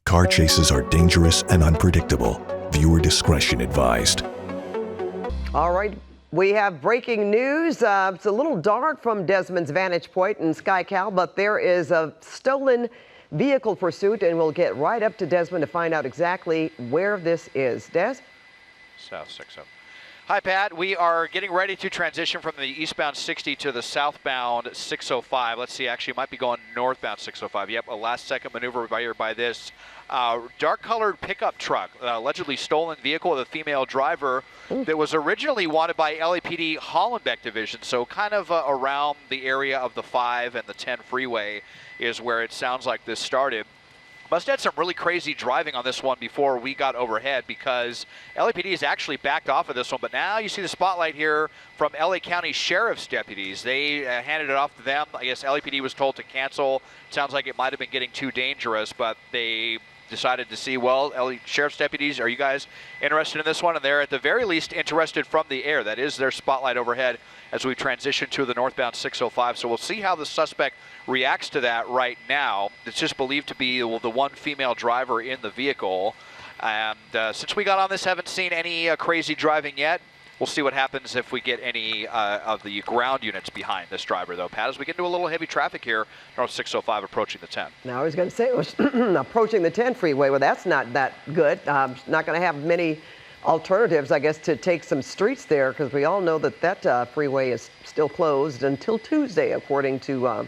Car chases are dangerous and unpredictable. Viewer discretion advised. All right, we have breaking news. It's a little dark from Desmond's vantage point in KCAL, but there is a stolen vehicle pursuit, and we'll get right up to Desmond to find out exactly where this is. Des? South 60. Hi, Pat. We are getting ready to transition from the eastbound 60 to the southbound 605. Let's see, actually, might be going northbound 605. Yep, a last-second maneuver by this dark-colored pickup truck, allegedly stolen vehicle with a female driver that was originally wanted by LAPD Hollenbeck Division, so kind of around the area of the 5 and the 10 freeway is where it sounds like this started. Must have had some really crazy driving on this one before we got overhead, because LAPD has actually backed off of this one. But now you see the spotlight here from LA County Sheriff's deputies. They handed it off to them. I guess LAPD was told to cancel. It sounds like it might have been getting too dangerous, but they decided to see, well, LA Sheriff's deputies, are you guys interested in this one? And they're at the very least interested from the air. That is their spotlight overhead as we transition to the northbound 605. So we'll see how the suspect reacts to that right now. It's just believed to be the one female driver in the vehicle. And since we got on this, haven't seen any crazy driving yet. We'll see what happens if we get any of the ground units behind this driver, though, Pat, as we get into a little heavy traffic here, North 605 approaching the 10. Now, I was going to say it was approaching the 10 freeway. Well, that's not that good. Not going to have many alternatives, I guess, to take some streets there, because we all know that that freeway is still closed until Tuesday, according to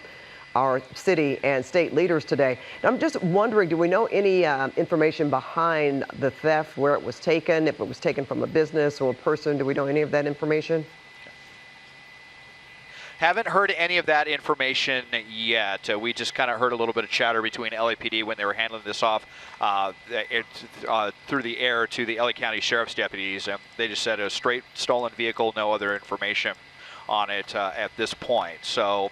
our city and state leaders today. And I'm just wondering, do we know any information behind the theft, where it was taken, if it was taken from a business or a person? Do we know any of that information? Haven't heard any of that information yet. We just kind of heard a little bit of chatter between LAPD when they were handling this off through the air to the LA County Sheriff's deputies. They just said a straight stolen vehicle, no other information on it at this point. So,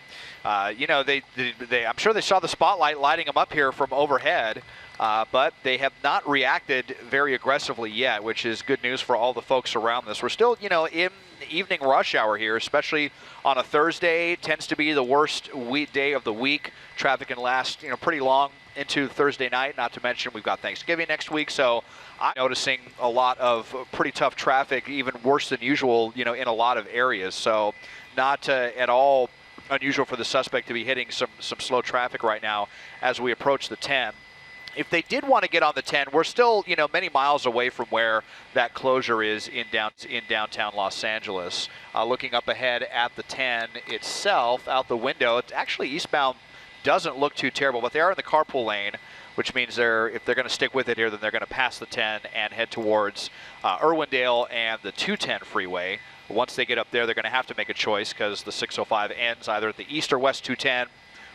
you know, I'm sure they saw the spotlight lighting them up here from overhead, but they have not reacted very aggressively yet, which is good news for all the folks around this. We're still, you know, in evening rush hour here, especially on a Thursday. Tends to be the worst day of the week. Traffic can last, you know, pretty long into Thursday night, not to mention we've got Thanksgiving next week. So I'm noticing a lot of pretty tough traffic, even worse than usual, you know, in a lot of areas. So not at all unusual for the suspect to be hitting some slow traffic right now as we approach the 10. If they did want to get on the 10, we're still, you know, many miles away from where that closure is in downtown Los Angeles. Looking up ahead at the 10 itself, out the window, it's actually eastbound doesn't look too terrible, but they are in the carpool lane, which means if they're going to stick with it here, then they're going to pass the 10 and head towards Irwindale and the 210 freeway. Once they get up there, they're going to have to make a choice, because the 605 ends either at the east or west 210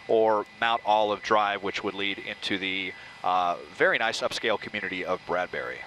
or Mount Olive Drive, which would lead into the very nice upscale community of Bradbury.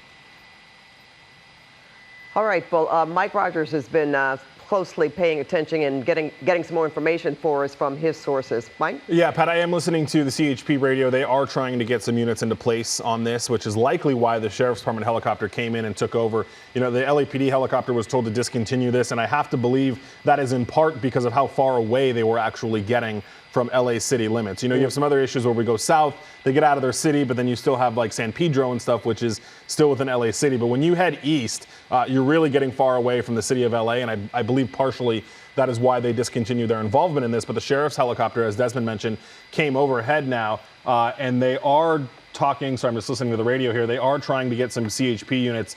All right, well, Mike Rogers has been closely paying attention and getting some more information for us from his sources. Mike? Yeah, Pat, I am listening to the CHP radio. They are trying to get some units into place on this, which is likely why the Sheriff's Department helicopter came in and took over. You know, the LAPD helicopter was told to discontinue this, and I have to believe that is in part because of how far away they were actually getting from LA city limits. You know, you have some other issues where we go south, they get out of their city, but then you still have like San Pedro and stuff, which is still within LA city. But when you head east, you're really getting far away from the city of LA, and I believe partially that is why they discontinued their involvement in this. But the sheriff's helicopter, as Desmond mentioned, came overhead now, and they are talking, so I'm just listening to the radio here, they are trying to get some CHP units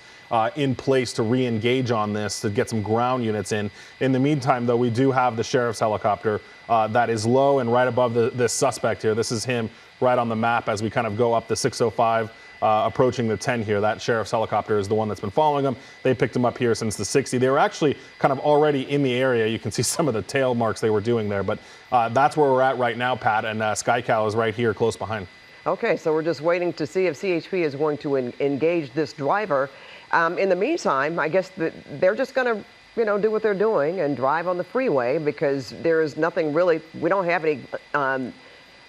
in place to re-engage on this, to get some ground units in. In the meantime, though, we do have the sheriff's helicopter that is low and right above this suspect here. This is him right on the map as we kind of go up the 605, approaching the 10 here. That sheriff's helicopter is the one that's been following him. They picked him up here since the 60. They were actually kind of already in the area. You can see some of the tail marks they were doing there, but that's where we're at right now, Pat, and KCAL is right here close behind. Okay, so we're just waiting to see if CHP is going to engage this driver. In the meantime, I guess they're just going to, you know, do what they're doing and drive on the freeway, because there is nothing really, we don't have any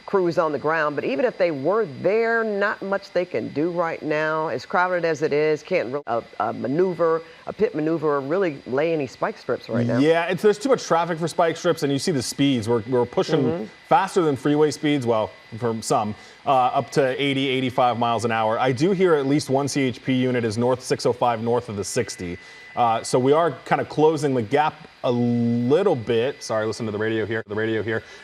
crews on the ground. But even if they were there, not much they can do right now. As crowded as it is, can't really a pit maneuver, or really lay any spike strips right now. Yeah, there's too much traffic for spike strips, and you see the speeds. We're pushing faster than freeway speeds, well, for some, up to 80, 85 miles an hour. I do hear at least one CHP unit is north 605, north of the 60. So we are kind of closing the gap a little bit. Sorry, listen to the radio here,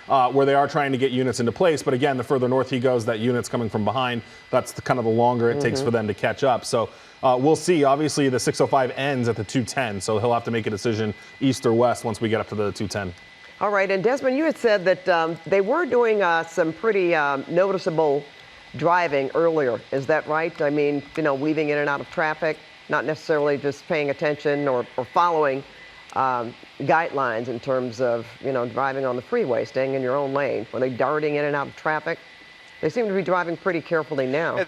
where they are trying to get units into place. But again, the further north he goes, that unit's coming from behind. That's kind of the longer it takes for them to catch up. So we'll see. Obviously, the 605 ends at the 210, so he'll have to make a decision east or west once we get up to the 210. All right, and Desmond, you had said that they were doing some pretty noticeable driving earlier. Is that right? I mean, weaving in and out of traffic, not necessarily just paying attention or following guidelines in terms of, driving on the freeway, staying in your own lane. Were they darting in and out of traffic? They seem to be driving pretty carefully now.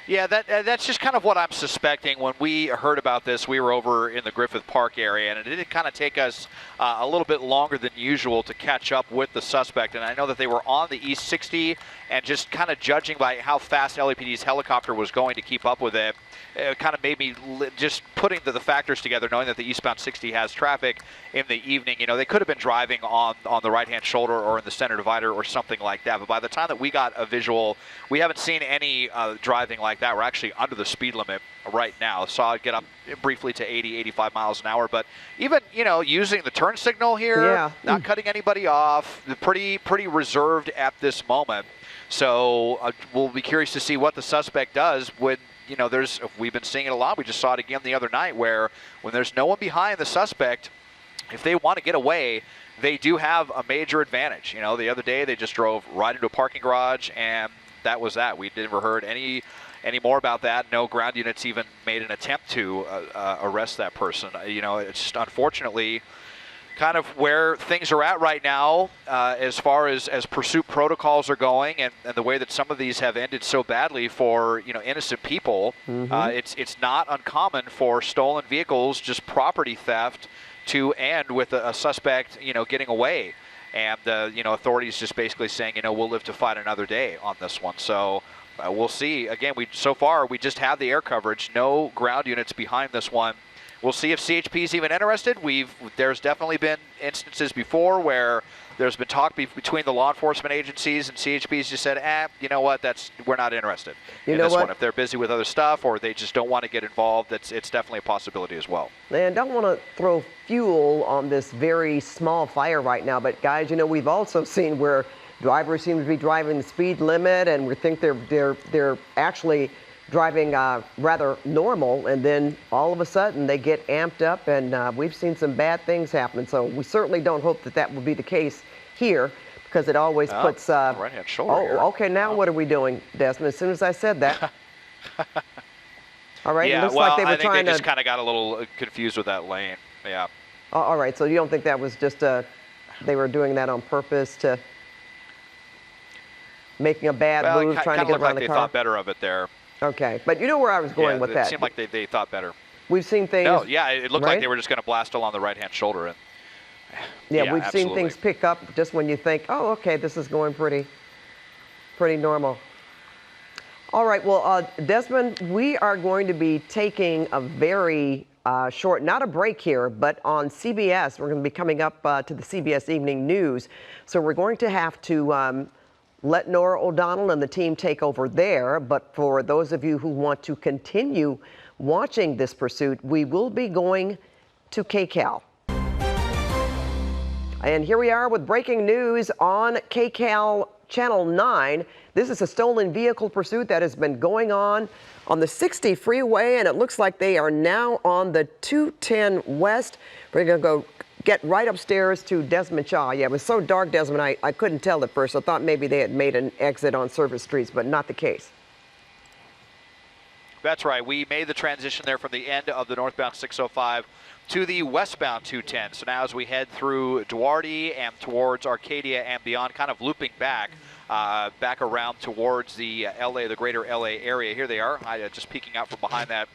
That's just kind of what I'm suspecting. When we heard about this, we were over in the Griffith Park area, and it did kind of take us a little bit longer than usual to catch up with the suspect. And I know that they were on the East 60, and just kind of judging by how fast LAPD's helicopter was going to keep up with it, it kind of made me just putting the factors together, knowing that the eastbound 60 has traffic in the evening. They could have been driving on the right-hand shoulder or in the center divider or something like that. But by the time that we got a visual, we haven't seen any driving like that. We're actually under the speed limit right now. Saw it get up briefly to 80, 85 miles an hour. But even, using the turn signal here, not cutting anybody off, pretty reserved at this moment. So we'll be curious to see what the suspect does when, we've been seeing it a lot. We just saw it again the other night where when there's no one behind the suspect, if they want to get away, they do have a major advantage. The other day they just drove right into a parking garage, and that was that. We never heard any more about that. No ground units even made an attempt to arrest that person. It's just unfortunately kind of where things are at right now as far as pursuit protocols are going, and the way that some of these have ended so badly for innocent people. It's not uncommon for stolen vehicles, just property theft, to end with a suspect getting away, and authorities just basically saying we'll live to fight another day on this one. So we'll see. Again, so far we just have the air coverage, no ground units behind this one. We'll see if CHP is even interested. There's definitely been instances before where there's been talk between the law enforcement agencies, and CHP's just said, you know what, we're not interested in this one. If they're busy with other stuff or they just don't want to get involved, it's definitely a possibility as well. And don't want to throw fuel on this very small fire right now, but guys, we've also seen where drivers seem to be driving the speed limit, and we think they're actually driving rather normal, and then all of a sudden they get amped up, and we've seen some bad things happen. So we certainly don't hope that will be the case here, because it always puts right-hand shoulder here. Okay, now what are we doing, Desmond? As soon as I said that. All right, yeah, it looks like they were I think trying they just kind of got a little confused with that lane. Yeah. All right, so you don't think that was just they were doing that on purpose to making a bad move, trying to get around the car? They thought better of it there. Okay, but you know where I was going with that. It seemed like they thought better. We've seen things. No, yeah, it looked like they were just going to blast along the right-hand shoulder. And yeah, we've seen things pick up just when you think, oh, okay, this is going pretty normal. All right, well, Desmond, we are going to be taking a very short, not a break here, but on CBS. We're going to be coming up to the CBS Evening News. So we're going to have to let Nora O'Donnell and the team take over there. But for those of you who want to continue watching this pursuit, we will be going to KCAL. And here we are with breaking news on KCAL Channel 9. This is a stolen vehicle pursuit that has been going on the 60 freeway, and it looks like they are now on the 210 West. We're going to go get right upstairs to Desmond Shaw. Yeah, it was so dark, Desmond, I couldn't tell at first. I thought maybe they had made an exit on service streets, but not the case. That's right. We made the transition there from the end of the northbound 605 to the westbound 210. So now as we head through Duarte and towards Arcadia and beyond, kind of looping back around towards the the greater LA area. Here they are, just peeking out from behind that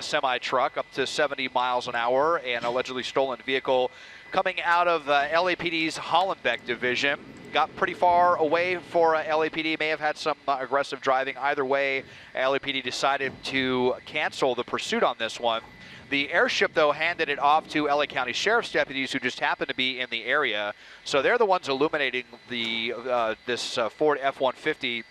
semi-truck, up to 70 miles an hour, and allegedly stolen vehicle coming out of LAPD's Hollenbeck division. Got pretty far away for LAPD, may have had some aggressive driving. Either way, LAPD decided to cancel the pursuit on this one. The airship, though, handed it off to LA County Sheriff's deputies who just happened to be in the area. So they're the ones illuminating this Ford F-150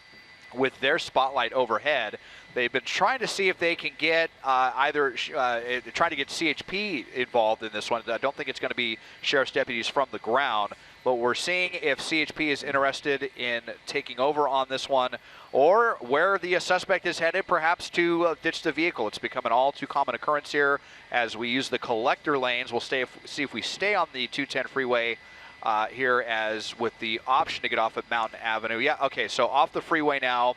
with their spotlight overhead. They've been trying to see if they can get trying to get CHP involved in this one. I don't think it's going to be sheriff's deputies from the ground, but we're seeing if CHP is interested in taking over on this one, or where the suspect is headed, perhaps to ditch the vehicle. It's become an all too common occurrence here as we use the collector lanes. We'll see if we stay on the 210 freeway here as with the option to get off at Mountain Avenue. Yeah, okay, so off the freeway now.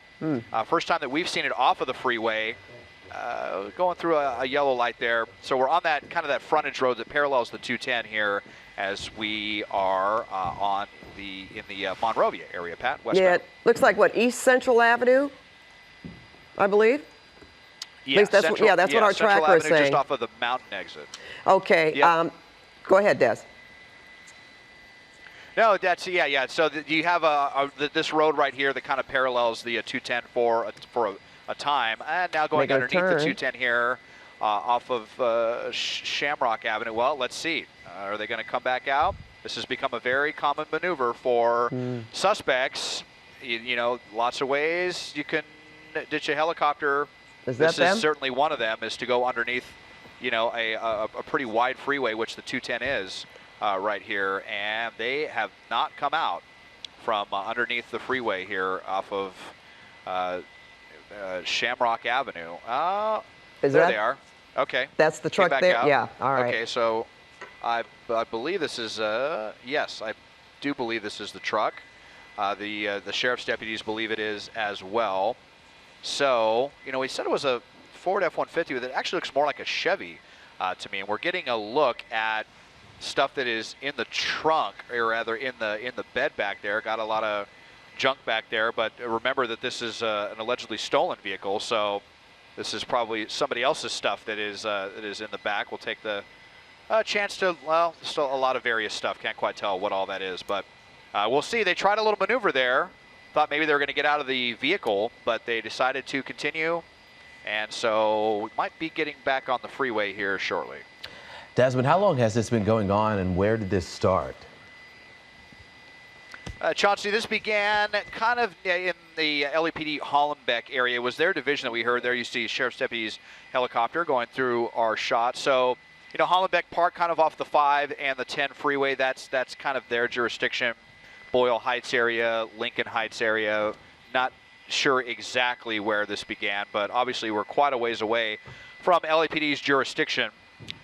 First time that we've seen it off of the freeway, going through a yellow light there. So we're on that kind of that frontage road that parallels the 210 here as we are in the Monrovia area, Pat, westbound. Yeah, it looks like what, East Central Avenue, I believe? Yeah, that's what our tracker is saying. Just off of the Mountain exit. Okay, Yep. Go ahead, Des. No, that's yeah. So you have this road right here that kind of parallels the 210 for a time, and now going underneath the 210 here off of Shamrock Avenue. Well, let's see. Are they going to come back out? This has become a very common maneuver for suspects. You know, lots of ways you can ditch a helicopter. This is certainly one of them, is to go underneath, you know, a pretty wide freeway, which the 210 is. Right here, and they have not come out from underneath the freeway here off of Shamrock Avenue. There they are. Okay. That's the truck there? Out. Yeah, all right. Okay, so I believe this is, yes, I do believe this is the truck. The sheriff's deputies believe it is as well. So, you know, we said it was a Ford F-150, but it actually looks more like a Chevy to me, and we're getting a look at stuff that is in the trunk, or rather in the bed back there. Got a lot of junk back there, but remember that this is an allegedly stolen vehicle, so this is probably somebody else's stuff that is in the back. We'll take the chance to, well, still a lot of various stuff. Can't quite tell what all that is, but we'll see. They tried a little maneuver there. Thought maybe they were going to get out of the vehicle, but they decided to continue, and so we might be getting back on the freeway here shortly. Desmond, how long has this been going on, and where did this start? Chauncey, this began kind of in the LAPD Hollenbeck area. It was their division that we heard. There you see Sheriff's Deputies helicopter going through our shot. So, you know, Hollenbeck Park kind of off the 5 and the 10 freeway, that's kind of their jurisdiction. Boyle Heights area, Lincoln Heights area, not sure exactly where this began, but obviously we're quite a ways away from LAPD's jurisdiction.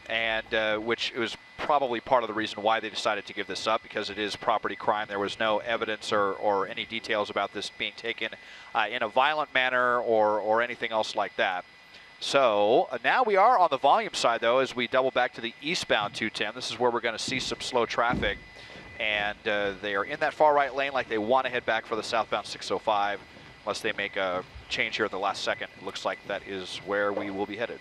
And which was probably part of the reason why they decided to give this up, because it is property crime. There was no evidence or any details about this being taken in a violent manner or anything else like that. So now we are on the volume side, though, as we double back to the eastbound 210. This is where we're going to see some slow traffic, and they are in that far right lane like they want to head back for the southbound 605, unless they make a change here at the last second. It looks like that is where we will be headed.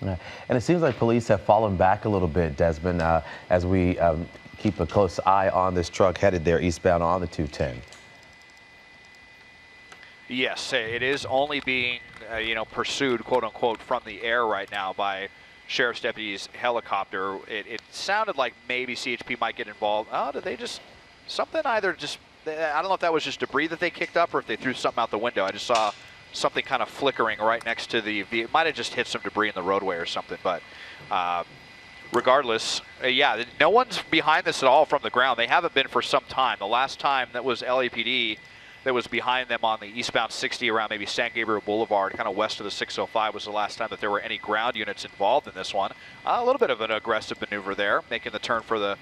And it seems like police have fallen back a little bit, Desmond, as we keep a close eye on this truck headed there eastbound on the 210. Yes, it is only being, pursued, quote unquote, from the air right now by Sheriff's Deputies helicopter. It sounded like maybe CHP might get involved. Oh, did they just, something either just, I don't know if that was just debris that they kicked up or if they threw something out the window. I just saw something kind of flickering right next to it might have just hit some debris in the roadway or something, but regardless, yeah, no one's behind this at all from the ground. They haven't been for some time. The last time that was LAPD that was behind them on the eastbound 60 around maybe San Gabriel Boulevard, kind of west of the 605, was the last time that there were any ground units involved in this one. A little bit of an aggressive maneuver there, making the turn for the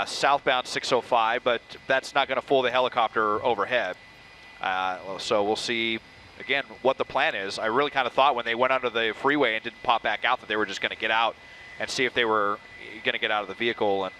southbound 605, but that's not going to fool the helicopter overhead. So we'll see again what the plan is. I really kind of thought when they went under the freeway and didn't pop back out that they were just going to get out and see if they were going to get out of the vehicle and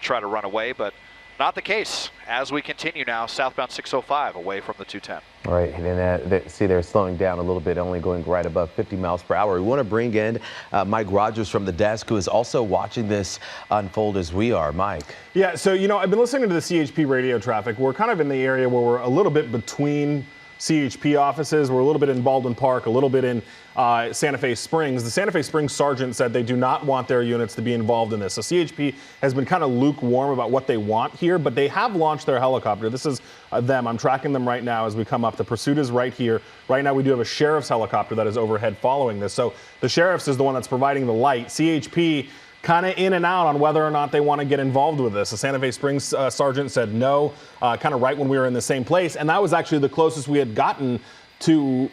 try to run away, but not the case as we continue now southbound 605 away from the 210. All right, and then see they're slowing down a little bit, only going right above 50 miles per hour. We want to bring in Mike Rogers from the desk, who is also watching this unfold as we are. Mike. Yeah, so I've been listening to the CHP radio traffic. We're kind of in the area where we're a little bit between CHP offices. We're a little bit in Baldwin Park, a little bit in Santa Fe Springs. The Santa Fe Springs sergeant said they do not want their units to be involved in this. So CHP has been kind of lukewarm about what they want here, but they have launched their helicopter. This is them. I'm tracking them right now as we come up. The pursuit is right here. Right now we do have a sheriff's helicopter that is overhead following this. So the sheriff's is the one that's providing the light. CHP kind of in and out on whether or not they want to get involved with this. The Santa Fe Springs sergeant said no, kind of right when we were in the same place. And that was actually the closest we had gotten to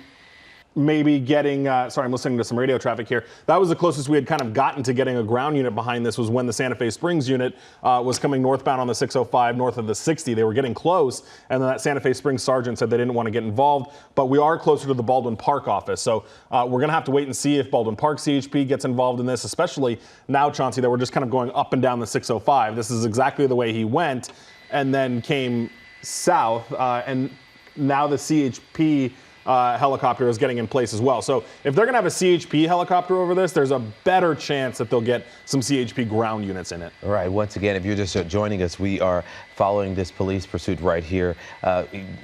maybe getting, sorry, I'm listening to some radio traffic here. That was the closest we had kind of gotten to getting a ground unit behind this, was when the Santa Fe Springs unit was coming northbound on the 605 north of the 60. They were getting close, and then that Santa Fe Springs sergeant said they didn't want to get involved, but we are closer to the Baldwin Park office. So we're going to have to wait and see if Baldwin Park CHP gets involved in this, especially now, Chauncey, that we're just kind of going up and down the 605. This is exactly the way he went and then came south, and now the CHP helicopter is getting in place as well. So if they're going to have a CHP helicopter over this, there's a better chance that they'll get some CHP ground units in it. All right. Once again, if you're just joining us, we are following this police pursuit right here.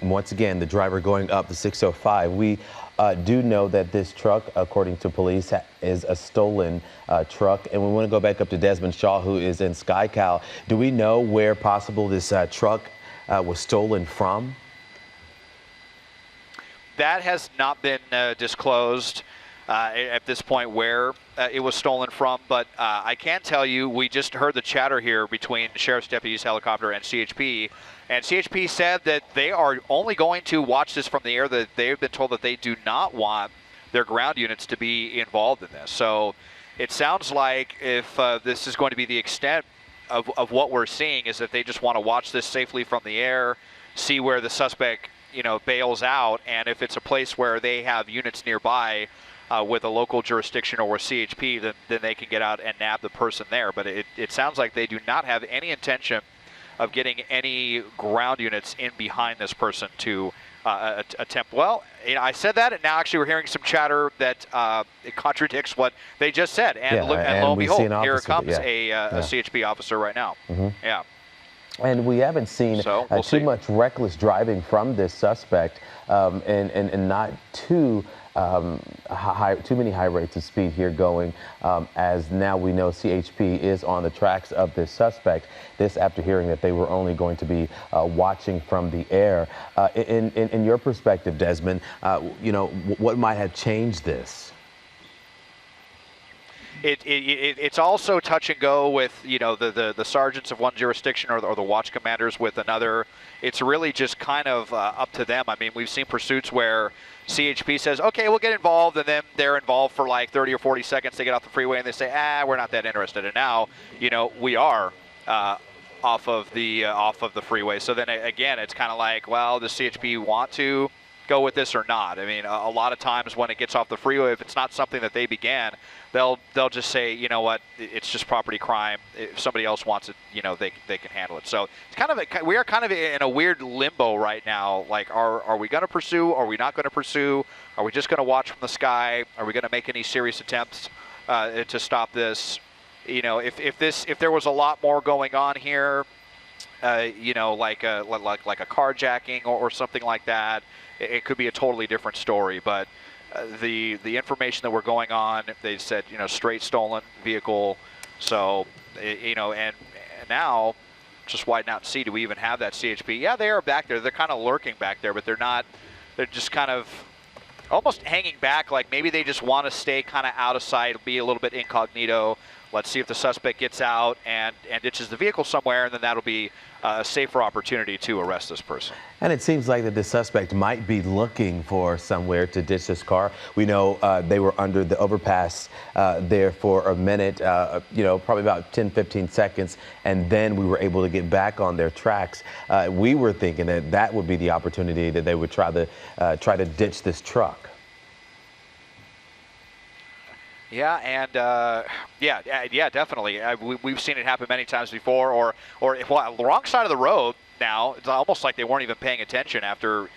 Once again, the driver going up the 605. We do know that this truck, according to police, is a stolen truck. And we want to go back up to Desmond Shaw, who is in KCAL. Do we know where possible this truck was stolen from? That has not been disclosed at this point where it was stolen from, but I can tell you we just heard the chatter here between the Sheriff's Deputies Helicopter and CHP said that they are only going to watch this from the air, that they've been told that they do not want their ground units to be involved in this. So it sounds like if this is going to be the extent of what we're seeing, is that they just want to watch this safely from the air, see where the suspect bails out, and if it's a place where they have units nearby with a local jurisdiction or with CHP, then they can get out and nab the person there. But it sounds like they do not have any intention of getting any ground units in behind this person to attempt. Well, I said that, and now actually we're hearing some chatter that it contradicts what they just said. And, lo and behold, here comes a CHP officer right now. Mm-hmm. Yeah. And we haven't seen too much reckless driving from this suspect, and not too many high rates of speed here going, as now we know CHP is on the tracks of this suspect. This after hearing that they were only going to be watching from the air. In your perspective, Desmond, what might have changed this? It's also touch and go with the sergeants of one jurisdiction or the watch commanders with another. It's really just kind of up to them. I mean, we've seen pursuits where CHP says, okay, we'll get involved, and then they're involved for like 30 or 40 seconds. They get off the freeway and they say, we're not that interested. And now, we are off of the freeway. So then again, it's kind of like, well, does CHP want to go with this or not? I mean, a lot of times when it gets off the freeway, if it's not something that they began, they'll just say, you know what, it's just property crime. If somebody else wants it, they can handle it. So it's kind of we are kind of in a weird limbo right now. Like, are we going to pursue? Are we not going to pursue? Are we just going to watch from the sky? Are we going to make any serious attempts to stop this? If there was a lot more going on here, like a carjacking or something like that, it could be a totally different story. But the information that we're going on, they said, straight stolen vehicle. So, and now just widen out and see, do we even have that CHP? Yeah, they are back there. They're kind of lurking back there, but they're not. They're just kind of almost hanging back, like maybe they just want to stay kind of out of sight, be a little bit incognito. Let's see if the suspect gets out and ditches the vehicle somewhere, and then that'll be a safer opportunity to arrest this person. And it seems like that the suspect might be looking for somewhere to ditch this car. We know they were under the overpass there for a minute, probably about 10, 15 seconds, and then we were able to get back on their tracks. We were thinking that would be the opportunity that they would try to ditch this truck. Yeah, and yeah, definitely. We've seen it happen many times before, or well, the wrong side of the road. Now it's almost like they weren't even paying attention after,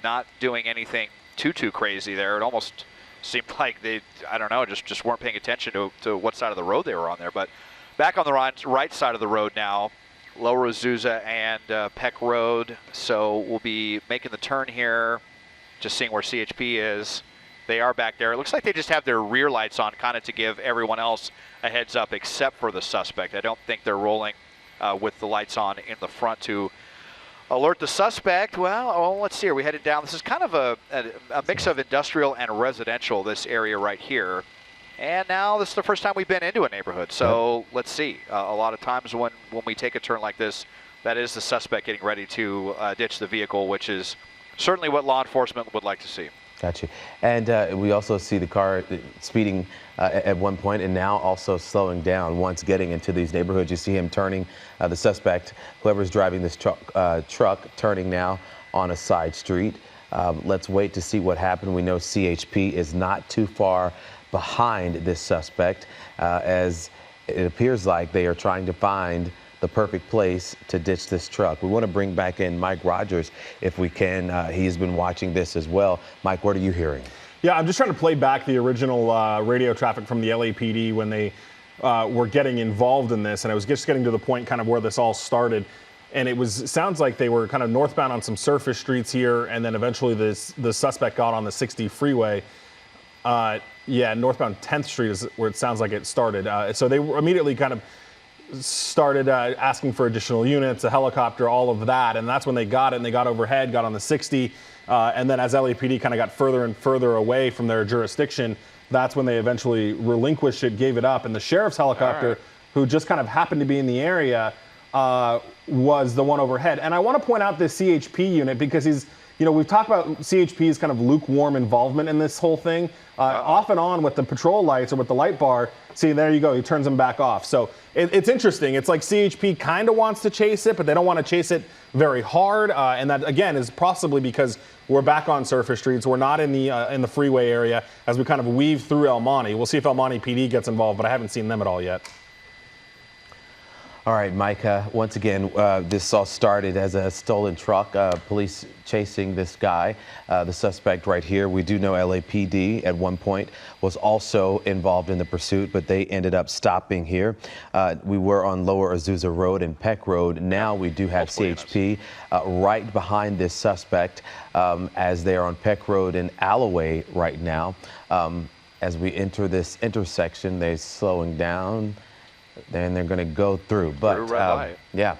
not doing anything too crazy there. It almost seemed like they, I don't know, just weren't paying attention to what side of the road they were on there. But back on the right side of the road now, Lower Azusa and Peck Road. So we'll be making the turn here just seeing where CHP is. They are back there. It looks like they just have their rear lights on kind of to give everyone else a heads up except for the suspect. I don't think they're rolling with the lights on in the front to alert the suspect. Well, let's see here. We headed down. This is kind of a mix of industrial and residential, this area right here. And now this is the first time we've been into a neighborhood. So let's see. A lot of times when we take a turn like this, that is the suspect getting ready to ditch the vehicle, which is certainly what law enforcement would like to see. Got you. And we also see the car speeding at one point and now also slowing down once getting into these neighborhoods. You see him turning, the suspect, whoever's driving this truck, turning now on a side street. Let's wait to see what happened. We know CHP is not too far behind this suspect, as it appears like they are trying to find the perfect place to ditch this truck. We want to bring back in Mike Rogers if we can. He's been watching this as well. Mike, what are you hearing? Yeah, I'm just trying to play back the original radio traffic from the LAPD when they were getting involved in this, and I was just getting to the point kind of where this all started. And it sounds like they were kind of northbound on some surface streets here, and then eventually the suspect got on the 60 freeway. Yeah, northbound 10th Street is where it sounds like it started. So they immediately kind of started asking for additional units, a helicopter, all of that, and that's when they got it, and they got overhead, got on the 60, and then as LAPD kind of got further and further away from their jurisdiction, that's when they eventually relinquished it, gave it up, and the sheriff's helicopter, who just kind of happened to be in the area, was the one overhead. And I want to point out this CHP unit because we've talked about CHP's kind of lukewarm involvement in this whole thing, off and on with the patrol lights or with the light bar. See, there you go, he turns them back off. So it's interesting. It's like CHP kind of wants to chase it, but they don't want to chase it very hard. And that, again, is possibly because we're back on surface streets. We're not in the freeway area as we kind of weave through El Monte. We'll see if El Monte PD gets involved, but I haven't seen them at all yet. All right, Mike, once again, this all started as a stolen truck, police chasing this guy, the suspect right here. We do know LAPD at one point was also involved in the pursuit, but they ended up stopping here. We were on Lower Azusa Road and Peck Road. Now we do have CHP right behind this suspect as they are on Peck Road and Alloway right now. As we enter this intersection, they're slowing down. Then they're going to go through, but yeah.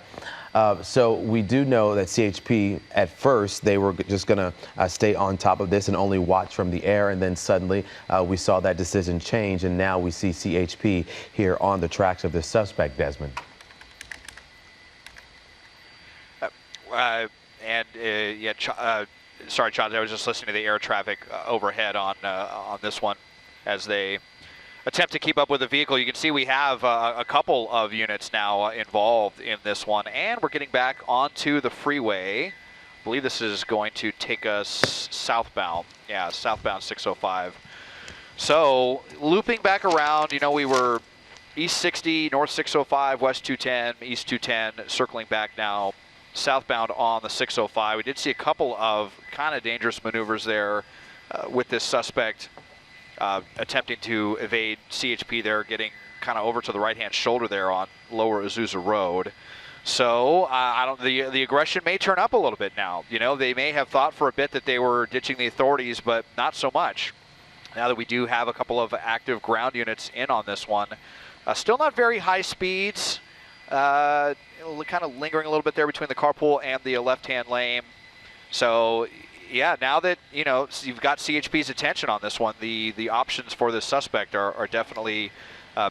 So we do know that CHP at first they were just going to stay on top of this and only watch from the air, and then suddenly we saw that decision change, and now we see CHP here on the tracks of this suspect, Desmond. Sorry, Chauncey, I was just listening to the air traffic overhead on this one as they attempt to keep up with the vehicle. You can see we have a couple of units now involved in this one, and we're getting back onto the freeway. I believe this is going to take us southbound. Yeah, southbound 605. So looping back around, we were east 60, north 605, west 210, east 210, circling back now southbound on the 605. We did see a couple of kind of dangerous maneuvers there with this suspect attempting to evade CHP there, getting kind of over to the right-hand shoulder there on Lower Azusa Road. So the aggression may turn up a little bit now. They may have thought for a bit that they were ditching the authorities, but not so much. Now that we do have a couple of active ground units in on this one. Still not very high speeds. Kind of lingering a little bit there between the carpool and the left-hand lane. So yeah, now that you've got CHP's attention on this one, the options for this suspect are definitely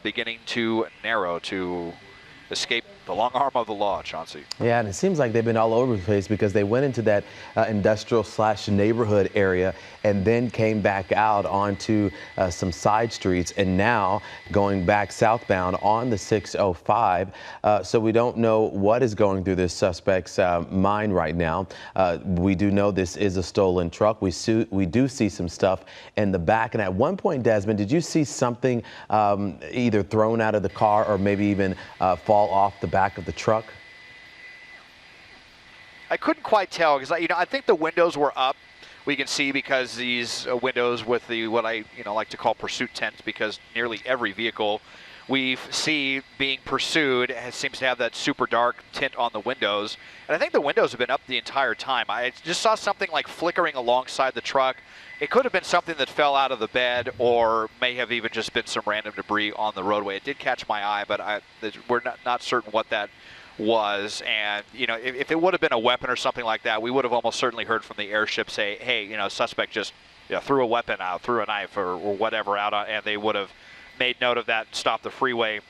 beginning to narrow to escape the long arm of the law, Chauncey. Yeah, and it seems like they've been all over the place because they went into that industrial/neighborhood area and then came back out onto some side streets, and now going back southbound on the 605. So we don't know what is going through this suspect's mind right now. We do know this is a stolen truck. We do see some stuff in the back. And at one point, Desmond, did you see something either thrown out of the car or maybe even fall off the back of the truck? I couldn't quite tell because I think the windows were up. We can see because these windows with the what I like to call pursuit tents, because nearly every vehicle we see being pursued. It seems to have that super dark tint on the windows. And I think the windows have been up the entire time. I just saw something like flickering alongside the truck. It could have been something that fell out of the bed, or may have even just been some random debris on the roadway. It did catch my eye, but we're not certain what that was. And, you know, if it would have been a weapon or something like that, we would have almost certainly heard from the airship say, hey, you know, suspect just threw a weapon out, threw a knife or whatever out, and they would have made note of that and stopped the freeway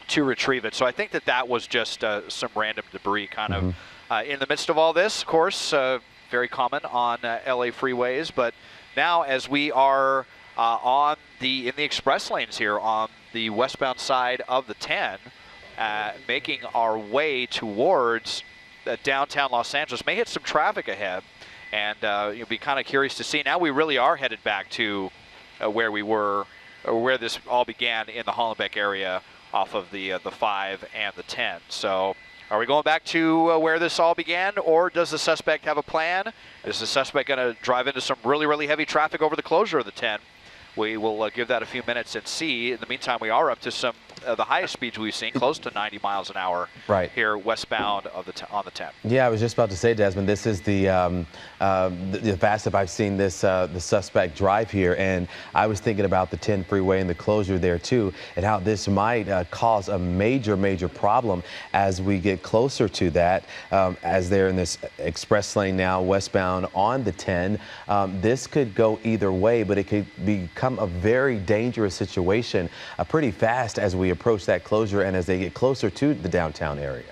to retrieve it. So I think that was just some random debris kind of in the midst of all this. Of course, very common on LA freeways. But now, as we are in the express lanes here on the westbound side of the 10, making our way towards downtown Los Angeles, may hit some traffic ahead. And you'll be kind of curious to see. Now we really are headed back to where we were, or where this all began in the Hollenbeck area off of the 5 and the 10. So are we going back to where this all began, or does the suspect have a plan? Is the suspect going to drive into some really, really heavy traffic over the closure of the 10? We will give that a few minutes and see. In the meantime, we are up to some the highest speeds we've seen, close to 90 miles an hour here westbound of on the 10. Yeah, I was just about to say, Desmond, this is the fastest I've seen this the suspect drive here, and I was thinking about the 10 freeway and the closure there too, and how this might cause a major problem as we get closer to that, as they're in this express lane now westbound on the 10. This could go either way, but it could become a very dangerous situation pretty fast as we approach that closure and as they get closer to the downtown area.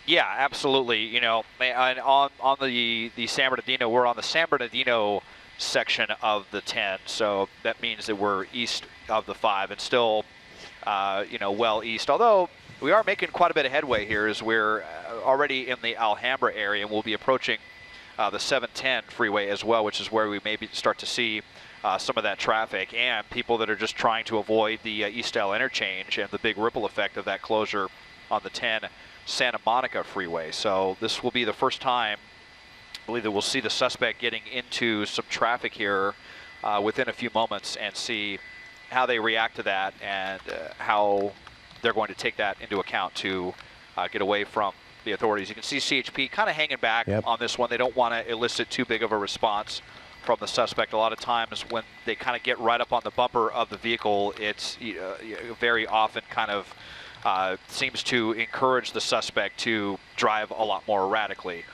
Yeah, absolutely. You know, on the San Bernardino, we're on the San Bernardino section of the 10, so that means that we're east of the 5 and still, you know, well east. Although we are making quite a bit of headway here, as we're already in the Alhambra area, and we'll be approaching the 710 freeway as well, which is where we maybe start to see some of that traffic and people that are just trying to avoid the East L interchange and the big ripple effect of that closure on the 10 Santa Monica freeway. So this will be the first time, I believe, that we'll see the suspect getting into some traffic here within a few moments, and see how they react to that and how they're going to take that into account to get away from the authorities. You can see CHP kind of hanging back on this one. They don't want to elicit too big of a response from the suspect. A lot of times when they kind of get right up on the bumper of the vehicle, it's very often kind of seems to encourage the suspect to drive a lot more erratically,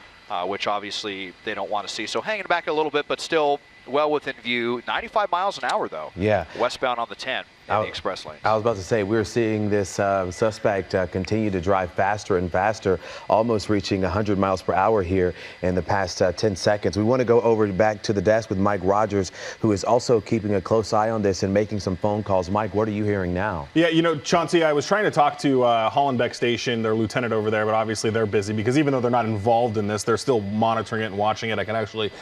which obviously they don't want to see. So hanging back a little bit, but still well within view. 95 miles an hour, though. Yeah. Westbound on the 10 in the express lanes. I was about to say, we're seeing this suspect continue to drive faster and faster, almost reaching 100 miles per hour here in the past 10 seconds. We want to go over back to the desk with Mike Rogers, who is also keeping a close eye on this and making some phone calls. Mike, what are you hearing now? Yeah, you know, Chauncey, I was trying to talk to Hollenbeck Station, their lieutenant over there, but obviously they're busy because even though they're not involved in this, they're still monitoring it and watching it. I can actually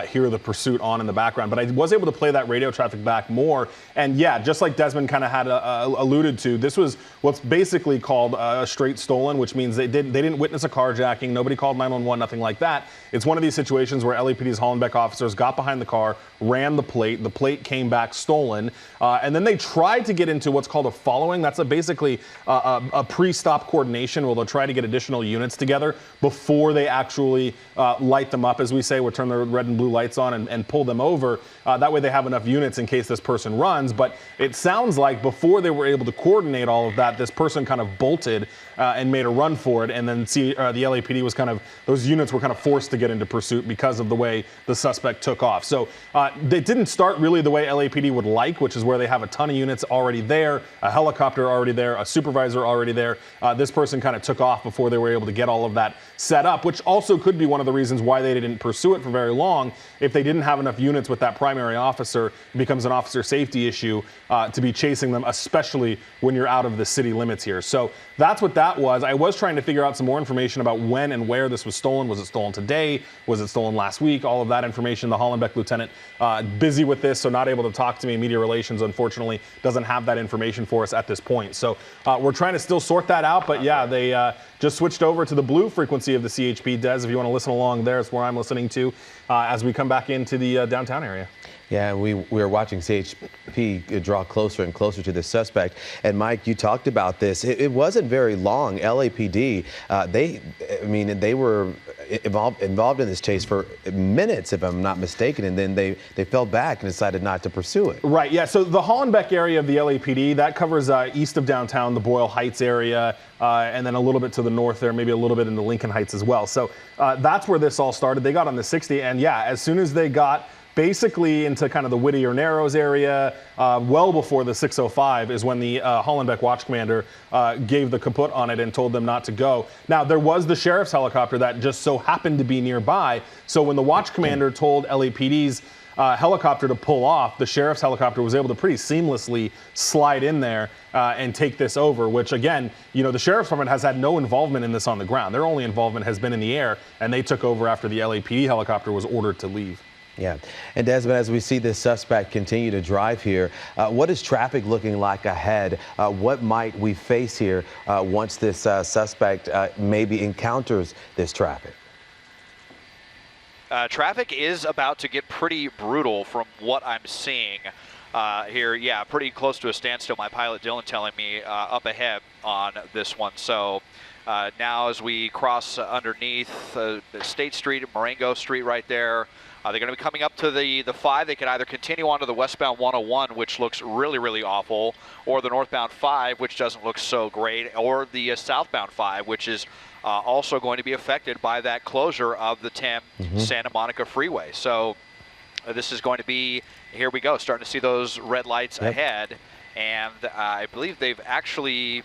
hear the pursuit on in the background, but I was able to play that radio traffic back more. And yeah, just like Desmond kind of had alluded to, this was what's basically called a straight stolen, which means they didn't witness a carjacking. Nobody called 911, nothing like that. It's one of these situations where LAPD's Hollenbeck officers got behind the car, ran the plate came back stolen, and then they tried to get into what's called a following. That's basically a pre-stop coordination where they'll try to get additional units together before they actually light them up, as we say. We'll turn the red and blue lights on and pull them over. That way they have enough units in case this person runs. But it sounds like before they were able to coordinate all of that, this person kind of bolted and made a run for it. And then the LAPD was those units were kind of forced to get into pursuit because of the way the suspect took off. So they didn't start really the way LAPD would like, which is where they have a ton of units already there, a helicopter already there, a supervisor already there. This person kind of took off before they were able to get all of that set up, which also could be one of the reasons why they didn't pursue it for very long. If they didn't have enough units with that primary officer, it becomes an officer safety issue to be chasing them, especially when you're out of the city limits here. So that's what that was. I was trying to figure out some more information about when and where this was stolen. Was it stolen today? Was it stolen last week? All of that information. The Hollenbeck lieutenant busy with this, so not able to talk to me. Media relations, unfortunately, doesn't have that information for us at this point. So we're trying to still sort that out. But yeah, they just switched over to the blue frequency of the CHP. Des, if you want to listen along there, it's where I'm listening to as we come back into the downtown area. Yeah, we are watching CHP LAPD draw closer and closer to the suspect. And Mike, you talked about this. It wasn't very long. LAPD, they were involved in this chase for minutes, if I'm not mistaken, and then they fell back and decided not to pursue it. Right, yeah, so the Hollenbeck area of the LAPD, that covers east of downtown, the Boyle Heights area, and then a little bit to the north there, maybe a little bit into Lincoln Heights as well. So that's where this all started. They got on the 60, and yeah, as soon as they got basically into kind of the Whittier Narrows area, well before the 605 is when the Hollenbeck watch commander gave the kaput on it and told them not to go. Now, there was the sheriff's helicopter that just so happened to be nearby. So when the watch commander told LAPD's helicopter to pull off, the sheriff's helicopter was able to pretty seamlessly slide in there and take this over, which again, the sheriff's department has had no involvement in this on the ground. Their only involvement has been in the air, and they took over after the LAPD helicopter was ordered to leave. Yeah, and Desmond, as we see this suspect continue to drive here, what is traffic looking like ahead? What might we face here once this suspect maybe encounters this traffic? Traffic is about to get pretty brutal from what I'm seeing here. Yeah, pretty close to a standstill. My pilot Dylan telling me up ahead on this one. So now as we cross underneath State Street, Marengo Street right there, they're going to be coming up to the 5. They could either continue on to the westbound 101, which looks really, really awful, or the northbound 5, which doesn't look so great, or the southbound 5, which is also going to be affected by that closure of the 10 Santa Monica freeway. So this is going to be, here we go, starting to see those red lights ahead. And I believe they've actually,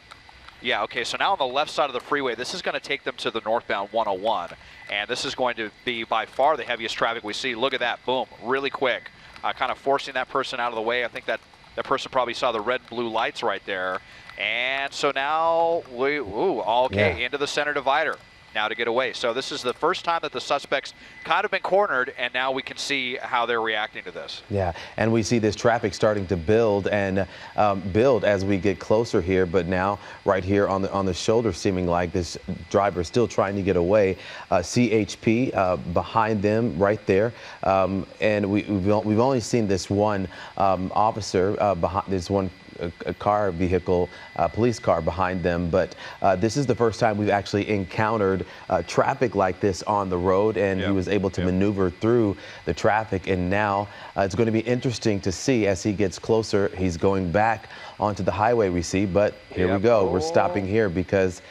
yeah, okay, so now on the left side of the freeway, this is going to take them to the northbound 101. And this is going to be by far the heaviest traffic we see. Look at that, boom, really quick. Kind of forcing that person out of the way. I think that person probably saw the red blue lights right there. And so now, into the center divider now to get away. So this is the first time that the suspects kind of been cornered, and now we can see how they're reacting to this. Yeah, and we see this traffic starting to build and build as we get closer here, but now right here on the shoulder, seeming like this driver is still trying to get away. CHP behind them right there, and we've only seen this one officer behind this one police car behind them, but this is the first time we've actually encountered traffic like this on the road, and he was able to maneuver through the traffic. And now it's going to be interesting to see as he gets closer. He's going back onto the highway, we see, but here we go. We're stopping here because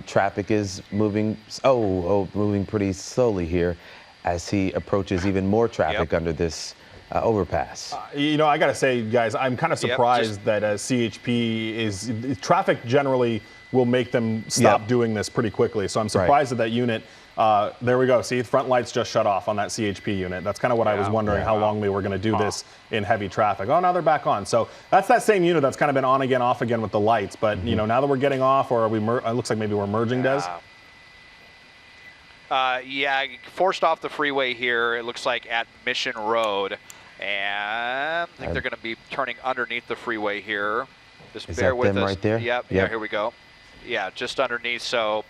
traffic is moving moving pretty slowly here as he approaches even more traffic under this overpass. I got to say, guys, I'm kind of surprised that CHP is traffic generally will make them stop doing this pretty quickly. So I'm surprised that unit. There we go. See, front lights just shut off on that CHP unit. That's kind of what I was wondering, how long we were going to do this in heavy traffic. Oh, now they're back on. So that's that same unit that's kind of been on again, off again with the lights. But now that we're getting off, or are we? It looks like maybe we're merging, Des. Forced off the freeway here. It looks like at Mission Road. And I think they're going to be turning underneath the freeway here. Just bear with us. Right there? Yep. Yeah, here we go. Yeah, just underneath. So,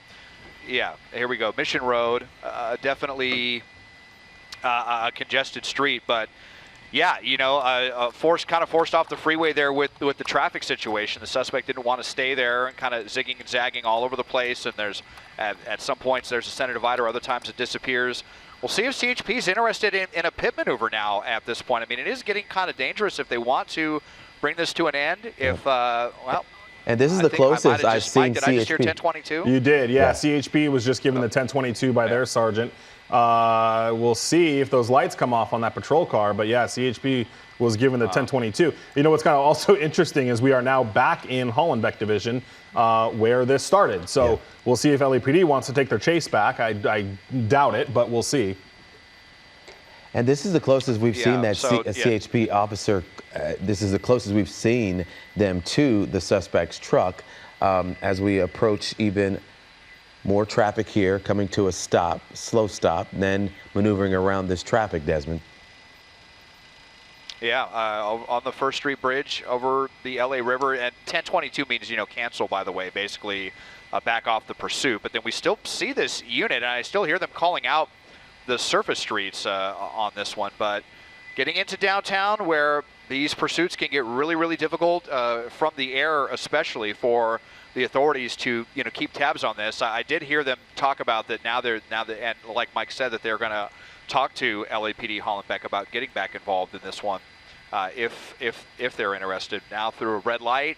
yeah, here we go. Mission Road, definitely a congested street, but yeah, forced off the freeway there with the traffic situation. The suspect didn't want to stay there and kind of zigging and zagging all over the place. And there's at some points there's a center divider, other times it disappears. We'll see if CHP is interested in a pit maneuver now at this point. I mean, it is getting kind of dangerous if they want to bring this to an end. And this is the closest I've seen CHP. Did I just hear 1022? You did, yeah. CHP was just given the 1022 by their sergeant. We'll see if those lights come off on that patrol car, but yeah, CHP was given the 1022. What's kind of also interesting is we are now back in Hollenbeck Division where this started. So we'll see if LAPD wants to take their chase back. I doubt it, but we'll see. And this is the closest we've seen that CHP officer. This is the closest we've seen them to the suspect's truck as we approach even more traffic here, coming to a stop, slow stop, then maneuvering around this traffic, Desmond. Yeah, on the First Street Bridge over the LA River, and 1022 means, cancel, by the way, basically back off the pursuit. But then we still see this unit, and I still hear them calling out the surface streets on this one. But getting into downtown where these pursuits can get really, really difficult from the air, especially for the authorities to keep tabs on this. I did hear them talk about that now and like Mike said, that they're going to talk to LAPD Hollenbeck about getting back involved in this one if they're interested. Now through a red light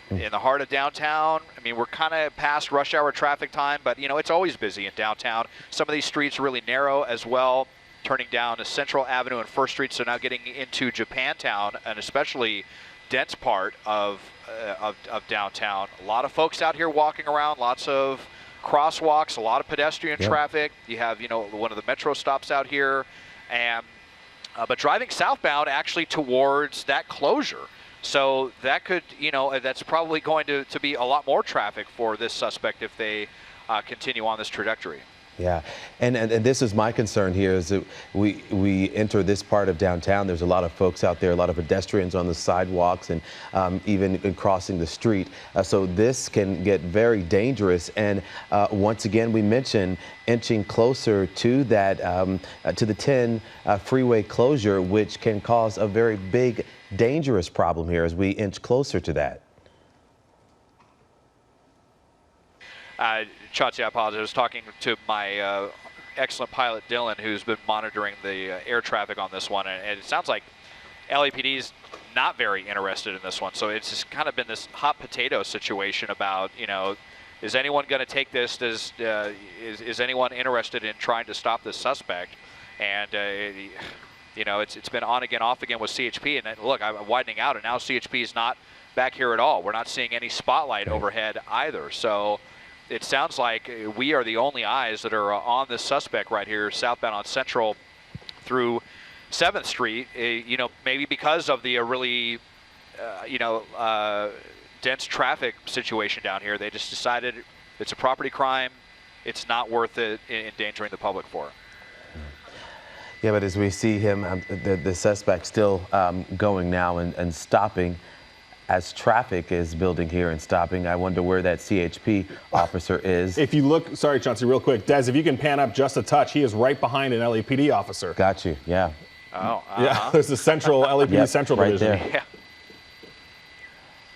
in the heart of downtown. I mean, we're kind of past rush hour traffic time, but it's always busy in downtown. Some of these streets are really narrow as well, turning down to Central Avenue and First Street, so now getting into Japantown, an especially dense part of downtown. A lot of folks out here walking around, lots of crosswalks, a lot of pedestrian traffic. You have one of the metro stops out here, and but driving southbound actually towards that closure. So that could, that's probably going to be a lot more traffic for this suspect if they continue on this trajectory. Yeah, and this is my concern here is that we enter this part of downtown. There's a lot of folks out there, a lot of pedestrians on the sidewalks and even crossing the street. So this can get very dangerous. And once again, we mentioned inching closer to that, to the 10 freeway closure, which can cause a very big, dangerous problem here as we inch closer to that. Chauncey, I apologize. I was talking to my excellent pilot, Dylan, who's been monitoring the air traffic on this one, and it sounds like LAPD's not very interested in this one. So it's just kind of been this hot potato situation about, is anyone going to take this? Is anyone interested in trying to stop this suspect? And, it's been on again, off again with CHP. And then, look, I'm widening out, and now CHP is not back here at all. We're not seeing any spotlight overhead either. So it sounds like we are the only eyes that are on this suspect right here, southbound on Central through 7th Street, maybe because of the really, dense traffic situation down here. They just decided it's a property crime. It's not worth it endangering the public for. Yeah, but as we see him, the suspect still going now and stopping. As traffic is building here and stopping, I wonder where that CHP officer is. If you look, sorry, Chauncey, real quick, Des, if you can pan up just a touch, he is right behind an LAPD officer. Got you, yeah. Oh, yeah, there's the Central LAPD Central right Division. There. Yeah.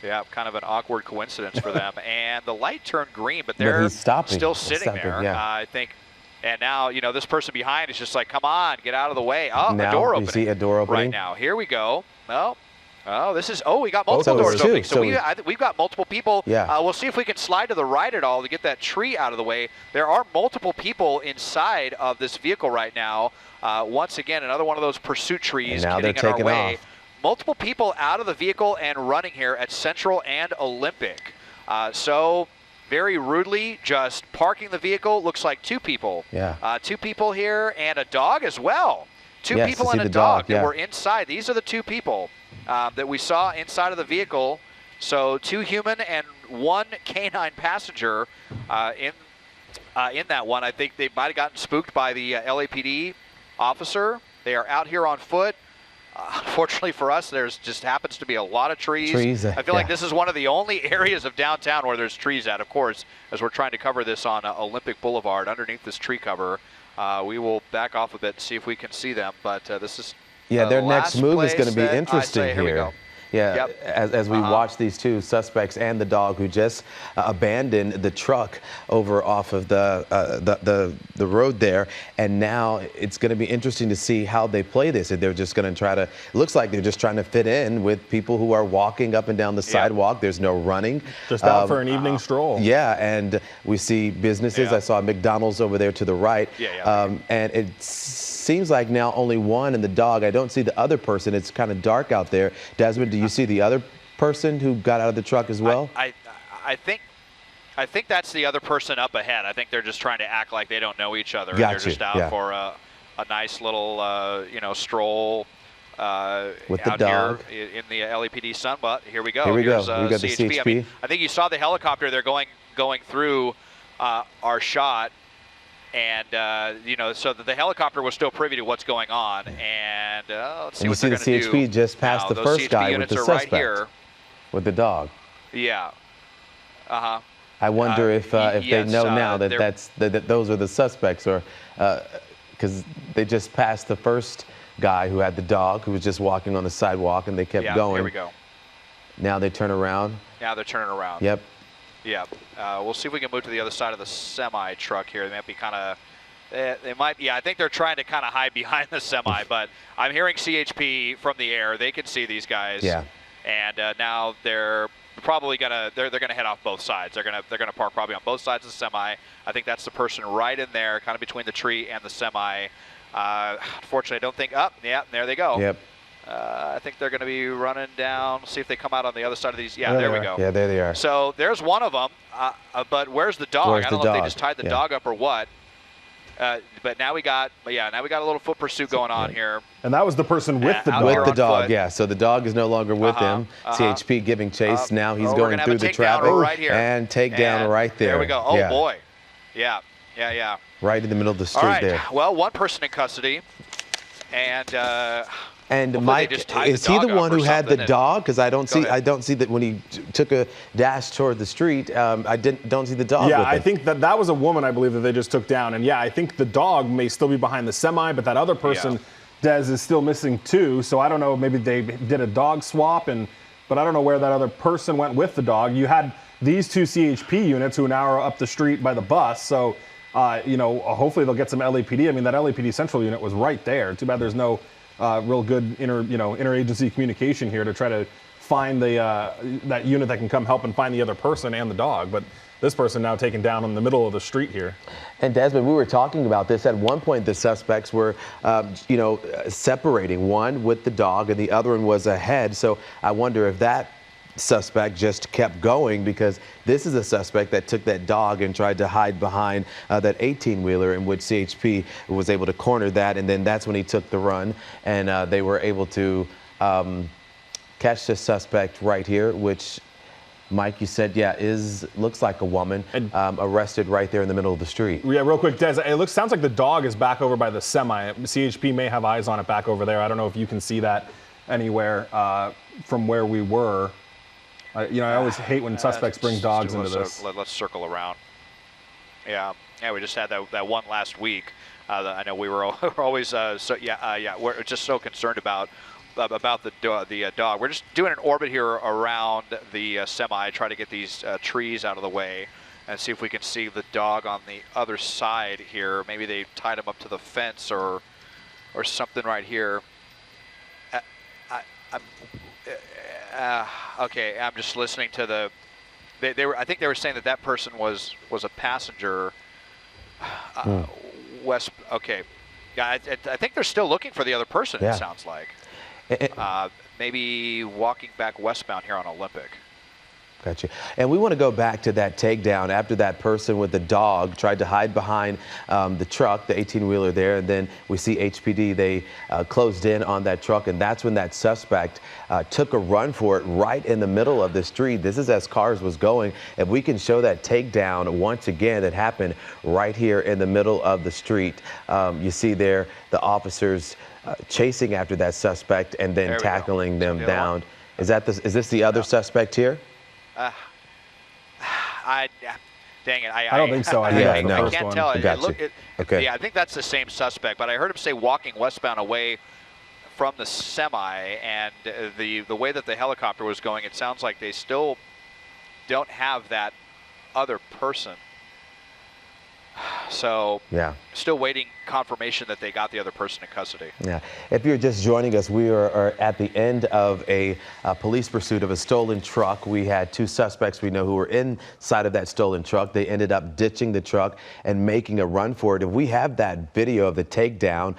Yeah, kind of an awkward coincidence for them. And the light turned green, but they're still sitting there, yeah. I think. And now, this person behind is just like, come on, get out of the way. Oh, now, a door opening. You see a door opening? Right now. Here we go. We got multiple doors opening. So we've got multiple people. Yeah. We'll see if we can slide to the right at all to get that tree out of the way. There are multiple people inside of this vehicle right now. Once again, another one of those pursuit trees getting in our way. Multiple people out of the vehicle and running here at Central and Olympic. So very rudely just parking the vehicle. Looks like 2 people. Yeah. 2 people here and a dog as well. 2 yes, people and a dog that were inside. These are the 2 people that we saw inside of the vehicle. So 2 human and 1 canine passenger in that one. I think they might have gotten spooked by the LAPD officer. They are out here on foot. Unfortunately for us, there's just happens to be a lot of trees. I feel like this is one of the only areas of downtown where there's trees at. Of course, as we're trying to cover this on Olympic Boulevard, underneath this tree cover, we will back off a bit and see if we can see them. But this is their next move is going to be interesting here. Here we go. Yeah, as we watch these 2 suspects and the dog who just abandoned the truck over off of the road there, and now it's going to be interesting to see how they play this. If they're just going to try to, it looks like they're just trying to fit in with people who are walking up and down the sidewalk. There's no running. Just out for an evening stroll. Yeah, and we see businesses. I saw McDonald's over there to the right. And it's seems like now only 1 and the dog. I don't see the other person. It's kind of dark out there. Desmond, do you see the other person who got out of the truck as well? I think that's the other person up ahead. I think they're just trying to act like they don't know each other. They're just out for a nice little stroll with the out dog here in the LAPD sun. But here we go. Here we Here's, go. We got CHP. the CHP. I mean, I think you saw the helicopter. They're going through our shot. And, so the helicopter was still privy to what's going on. And let's see what they're going to do. You see the CHP just passed the first guy with the suspect. Right here. With the dog. Yeah. I wonder if they know now that those are the suspects, or because they just passed the first guy who had the dog who was just walking on the sidewalk, and they kept going. Here we go. Now they turn around. Now they're turning around. Yep. Yeah. We'll see if we can move to the other side of the semi truck here. They might be kind of. They might. Yeah, I think they're trying to kind of hide behind the semi, but I'm hearing CHP from the air. They can see these guys. Yeah. And now they're probably gonna head off both sides. They're gonna park probably on both sides of the semi. I think that's the person right in there, kind of between the tree and the semi. Unfortunately, I don't think. Yeah, there they go. Yep. I think they're going to be running down. See if they come out on the other side of these. Yeah, there we go. Yeah, there they are. So there's one of them. But where's the dog? I don't know if they just tied the dog up or what. But now we got a little foot pursuit going on here. And that was the person with the dog. With the dog, yeah. So the dog is no longer with him. CHP giving chase. Now he's going through the traffic. Right here. And takedown right there. There we go. Oh, boy. Yeah. Right in the middle of the street there. Well, one person in custody. And Mike, is he the one who had the dog? Because I don't see that when he took a dash toward the street. I don't see the dog. Yeah, with him. I think that was a woman, I believe, that they just took down. And yeah, I think the dog may still be behind the semi, but that other person, Des, is still missing too. So I don't know. Maybe they did a dog swap, but I don't know where that other person went with the dog. You had these two CHP units who now are up the street by the bus. So hopefully they'll get some LAPD. I mean, that LAPD Central unit was right there. Too bad there's no real good interagency communication here to try to find that unit that can come help and find the other person and the dog. But this person now taken down in the middle of the street here. And Desmond, we were talking about this. At one point, the suspects were, separating, one with the dog and the other one was ahead. So I wonder if that suspect just kept going, because this is a suspect that took that dog and tried to hide behind that 18-wheeler, in which CHP was able to corner that, and then that's when he took the run, and they were able to catch this suspect right here, which, Mike, you said, looks like a woman, arrested right there in the middle of the street. Yeah, real quick, Des, sounds like the dog is back over by the semi. CHP may have eyes on it back over there. I don't know if you can see that anywhere from where we were. I always hate when suspects bring dogs into this. Let's circle around. Yeah, we just had that one last week. I know we were always we're just so concerned about the dog. We're just doing an orbit here around the semi, try to get these trees out of the way, and see if we can see the dog on the other side here. Maybe they tied him up to the fence or something right here. Okay, I'm just listening to the. I think they were saying that person was a passenger. West. Okay, yeah. I think they're still looking for the other person. Yeah. It sounds like. Maybe walking back westbound here on Olympic. Gotcha. And we want to go back to that takedown after that person with the dog tried to hide behind the truck, the 18-wheeler there, and then we see HPD, they closed in on that truck, and that's when that suspect took a run for it right in the middle of the street. This is as cars was going. If we can show that takedown once again, that happened right here in the middle of the street. You see there the officers chasing after that suspect and then tackling them down. Is this the other suspect here? Dang it! I don't think so. I can't tell. Okay. Yeah, I think that's the same suspect. But I heard him say walking westbound away from the semi, and the way that the helicopter was going, it sounds like they still don't have that other person. So still waiting confirmation that they got the other person in custody. Yeah. If you're just joining us, we are at the end of a police pursuit of a stolen truck. We had two suspects we know who were inside of that stolen truck. They ended up ditching the truck and making a run for it. If we have that video of the takedown,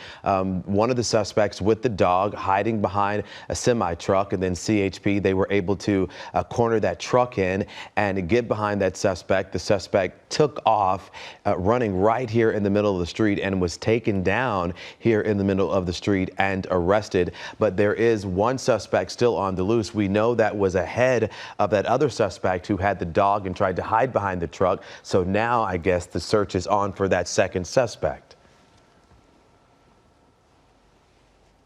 one of the suspects with the dog hiding behind a semi truck, and then CHP, they were able to corner that truck in and get behind that suspect. The suspect took off, running right here in the middle of the street, and was taken down here in the middle of the street and arrested. But there is one suspect still on the loose. We know that was ahead of that other suspect who had the dog and tried to hide behind the truck. So now I guess the search is on for that second suspect.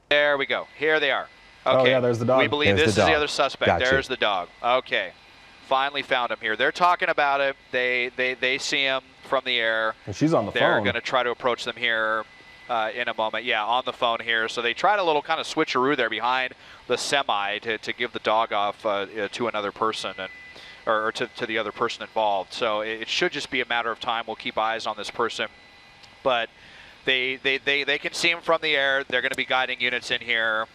There we go. Here they are. Okay. Oh yeah, there's the dog. We believe this is the other suspect. Gotcha. There's the dog. Okay. Finally found him here. They're talking about it. They see him from the air. And she's on the phone. They're going to try to approach them here. in a moment. Yeah, on the phone here. So they tried a little kind of switcheroo there behind the semi to give the dog off to another person or to the other person involved. So it should just be a matter of time. We'll keep eyes on this person, but they can see him from the air. They're going to be guiding units in here,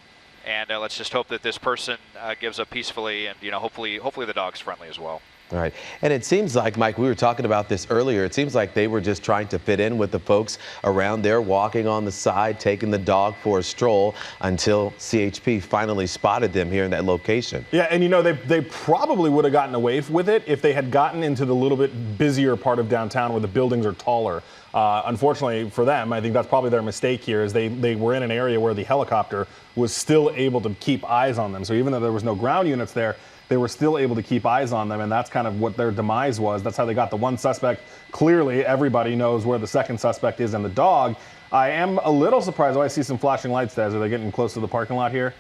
and let's just hope that this person gives up peacefully, and hopefully the dog's friendly as well. All right. And it seems like, Mike, we were talking about this earlier. It seems like they were just trying to fit in with the folks around there, walking on the side, taking the dog for a stroll until CHP finally spotted them here in that location. Yeah, and they probably would have gotten away with it if they had gotten into the little bit busier part of downtown where the buildings are taller. Unfortunately for them, I think that's probably their mistake here, is they were in an area where the helicopter was still able to keep eyes on them. So even though there was no ground units there, they were still able to keep eyes on them, and that's kind of what their demise was. That's how they got the one suspect. Clearly, everybody knows where the second suspect is and the dog. I am a little surprised. I see some flashing lights, Des. Are they getting close to the parking lot here?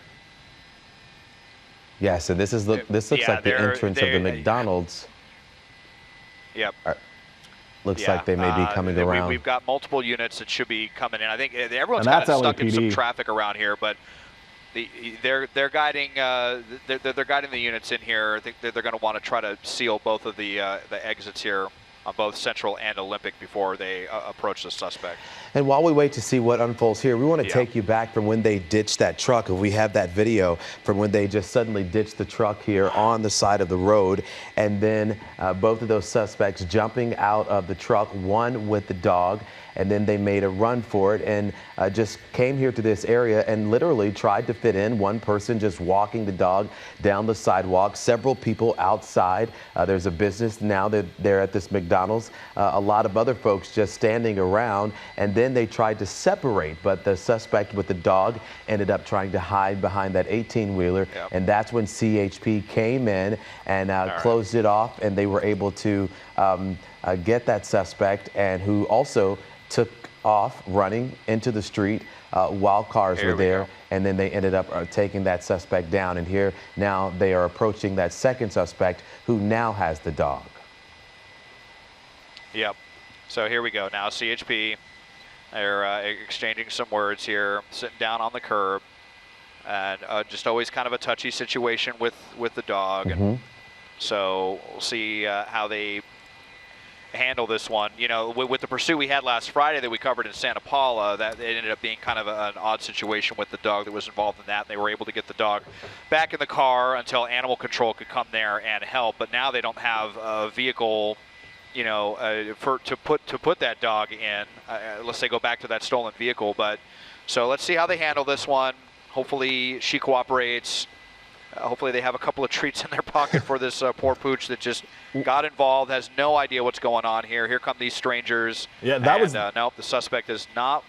Yes, and this looks like the entrance of the McDonald's. Yep. Looks like they may be coming around. We've got multiple units that should be coming in. I think everyone's kind of stuck in some traffic around here, but they're guiding they're guiding the units in here. I think they're going to want to try to seal both of the exits here on both Central and Olympic before they approach the suspect. And while we wait to see what unfolds here, we want to take you back from when they ditched that truck. If we have that video from when they just suddenly ditched the truck here on the side of the road, and then both of those suspects jumping out of the truck, one with the dog, and then they made a run for it and just came here to this area and literally tried to fit in. One person just walking the dog down the sidewalk, several people outside. There's a business now that they're at this McDonald's. A lot of other folks just standing around, and then they tried to separate, but the suspect with the dog ended up trying to hide behind that 18-wheeler, and that's when CHP came in and closed it off, and they were able to get that suspect, and who also took off running into the street while cars were there, and then they ended up taking that suspect down. And here now they are approaching that second suspect who now has the dog. Yep. So here we go. Now CHP, they're exchanging some words here, sitting down on the curb, and just always kind of a touchy situation with the dog. And so we'll see how they handle this one. With the pursuit we had last Friday that we covered in Santa Paula, that it ended up being kind of an odd situation with the dog that was involved in that. They were able to get the dog back in the car until animal control could come there and help. But now they don't have a vehicle, to put that dog in. Let's say go back to that stolen vehicle. But so let's see how they handle this one. Hopefully she cooperates. Hopefully they have a couple of treats in their pocket for this poor pooch that just got involved, has no idea what's going on here. Here come these strangers. Yeah, that was... nope, the suspect does not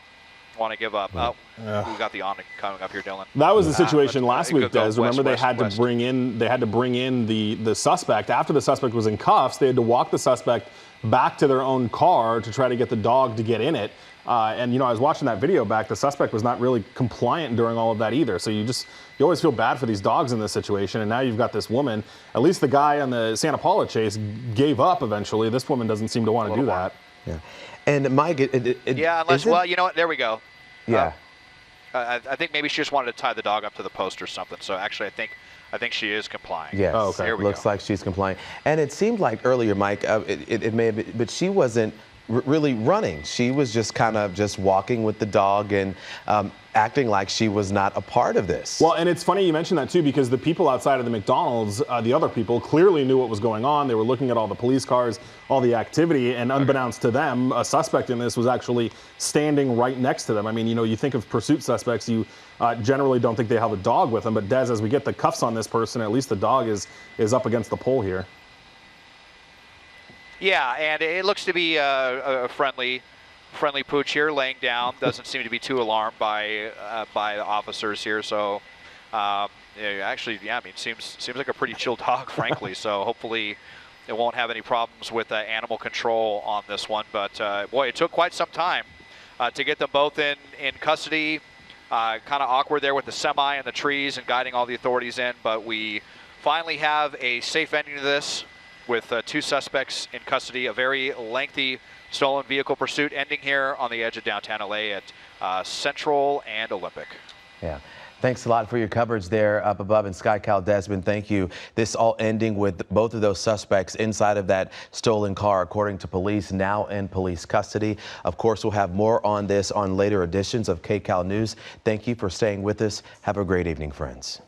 want to give up. Oh, we got the awning coming up here, Dylan. That was the situation last week, Des. Remember, they had to bring in the suspect. After the suspect was in cuffs, they had to walk the suspect back to their own car to try to get the dog to get in it. And I was watching that video back. The suspect was not really compliant during all of that either. So you always feel bad for these dogs in this situation. And now you've got this woman. At least the guy on the Santa Paula chase gave up eventually. This woman doesn't seem to want to do that. Yeah. And Mike, unless, well, you know what? There we go. Yeah. I think maybe she just wanted to tie the dog up to the post or something. So actually, I think she is complying. Yes. Oh, okay. Looks like she's complying. And it seemed like earlier, Mike, it may have been, but she wasn't really running. She was just kind of just walking with the dog and acting like she was not a part of this. Well, and it's funny you mentioned that too, because the people outside of the McDonald's, the other people clearly knew what was going on. They were looking at all the police cars, all the activity, and unbeknownst to them, a suspect in this was actually standing right next to them. I mean, you think of pursuit suspects, you generally don't think they have a dog with them, but Des, as we get the cuffs on this person, at least the dog is up against the pole here. Yeah, and it looks to be a friendly pooch here, laying down. Doesn't seem to be too alarmed by the officers here. So, actually, yeah, I mean, seems like a pretty chill dog, frankly. So hopefully, it won't have any problems with animal control on this one. But boy, it took quite some time to get them both in custody. Kind of awkward there with the semi and the trees and guiding all the authorities in. But we finally have a safe ending to this. with 2 suspects in custody. A very lengthy stolen vehicle pursuit ending here on the edge of downtown LA at Central and Olympic. Yeah. Thanks a lot for your coverage there up above in KCAL. Desmond, thank you. This all ending with both of those suspects inside of that stolen car, according to police, now in police custody. Of course, we'll have more on this on later editions of KCAL News. Thank you for staying with us. Have a great evening, friends.